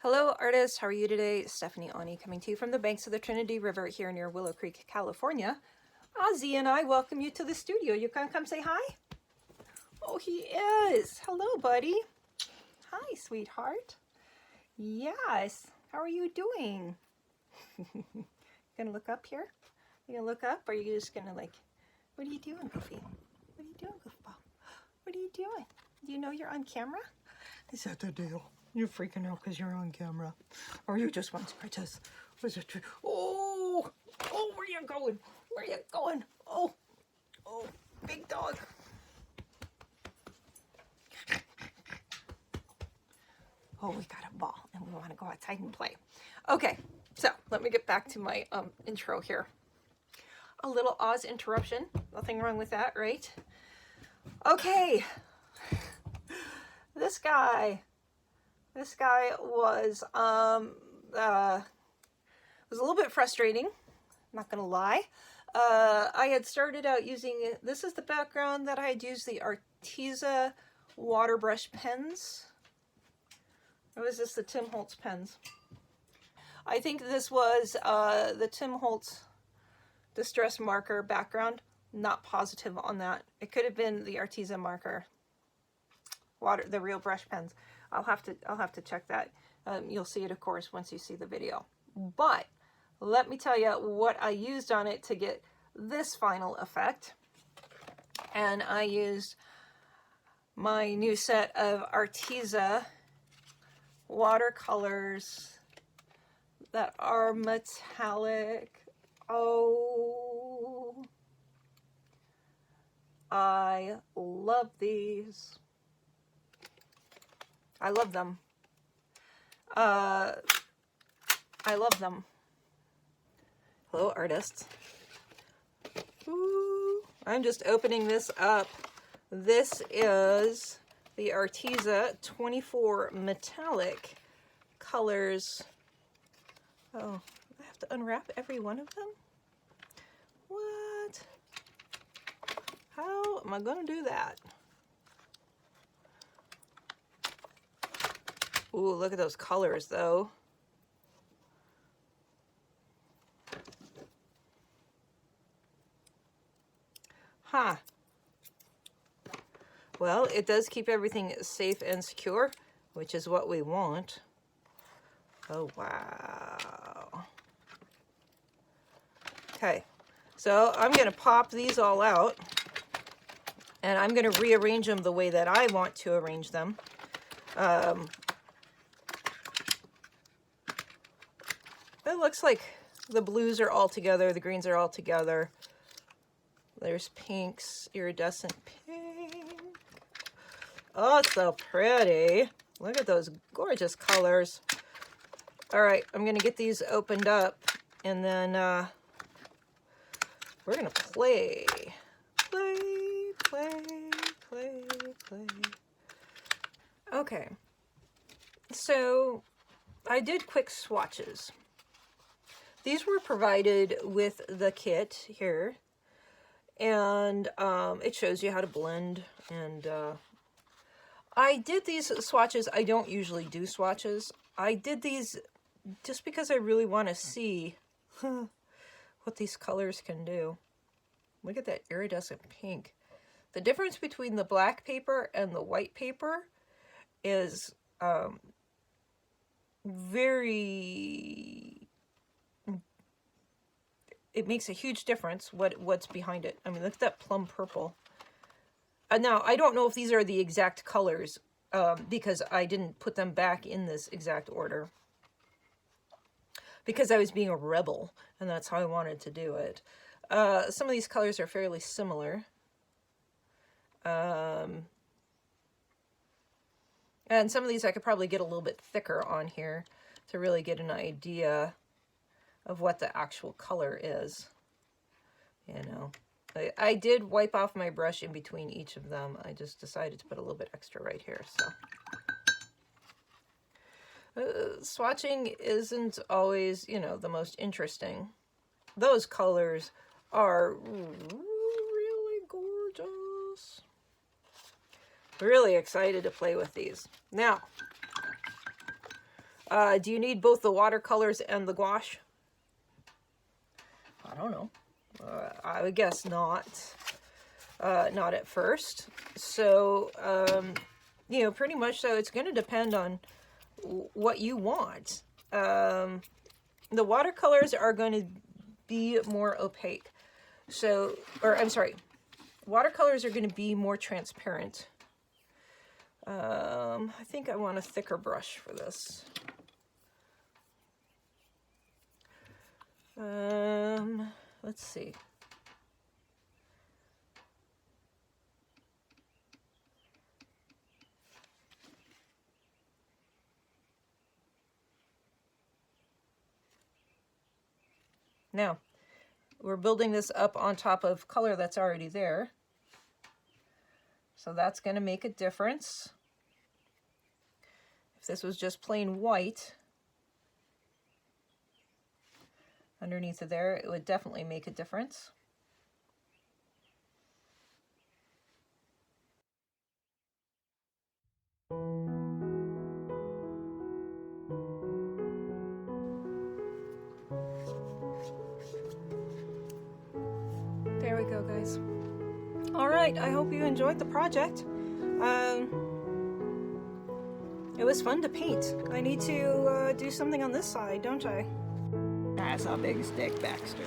Hello artists, how are you today? Stephanie Aune coming to you from the banks of the Trinity River here near Willow Creek, California. Ozzy and I welcome you to the studio. You can come say hi? Oh, he is. Hello, buddy. Hi, sweetheart. Yes. How are you doing? Gonna look up here? You gonna look up or are you just gonna what are you doing, Goofy? What are you doing, Goofball? What are you doing? Do you know you're on camera? Is that the deal? You're freaking out because you're on camera. Or you just want scratches. Was it true? Oh, where you going? Where you going? Oh, big dog. Oh, we got a ball and we want to go outside and play. Okay, so let me get back to my intro here. A little Oz interruption. Nothing wrong with that, right? Okay. This guy was a little bit frustrating, not gonna lie. I had started out using, this is the background that I had used, the Arteza water brush pens. Or was this the Tim Holtz pens? I think this was the Tim Holtz distress marker background. Not positive on that. It could have been the Arteza marker. The real brush pens. I'll have to check that. You'll see it, of course, once you see the video. But let me tell you what I used on it to get this final effect. And I used my new set of Arteza watercolors that are metallic. Oh, I love these. I love them. I love them. Hello, artists. Ooh, I'm just opening this up. This is the Arteza 24 Metallic Colors. Oh, I have to unwrap every one of them? What? How am I going to do that? Ooh, look at those colors, though. Huh. Well, it does keep everything safe and secure, which is what we want. Oh, wow. Okay, so I'm going to pop these all out, and I'm going to rearrange them the way that I want to arrange them. It looks like the blues are all together, the greens are all together. There's pinks, iridescent pink. Oh, it's so pretty. Look at those gorgeous colors. All right, I'm gonna get these opened up and then we're gonna play. Okay, so I did quick swatches. These were provided with the kit here, and it shows you how to blend. And I did these swatches. I don't usually do swatches. I did these just because I really want to see what these colors can do. Look at that iridescent pink. The difference between the black paper and the white paper is it makes a huge difference what's behind it. I mean, look at that plum purple. Now, I don't know if these are the exact colors because I didn't put them back in this exact order. Because I was being a rebel, and that's how I wanted to do it. Some of these colors are fairly similar. And some of these I could probably get a little bit thicker on here to really get an idea of what the actual color is. You know, I did wipe off my brush in between each of them. I just decided to put a little bit extra right here. So swatching isn't always, you know, the most interesting. Those colors are really gorgeous. Really excited to play with these. Now, Do you need both the watercolors and the gouache? I don't know. I would guess not. Not at first. So, you know, pretty much so it's going to depend on what you want. The watercolors are going to be more opaque. So, or I'm sorry, watercolors are going to be more transparent. I think I want a thicker brush for this. Let's see. Now, we're building this up on top of color that's already there. So that's going to make a difference. If this was just plain white underneath of there, it would definitely make a difference. There we go, guys. All right, I hope you enjoyed the project. It was fun to paint. I need to do something on this side, don't I? That's a big stick, Baxter.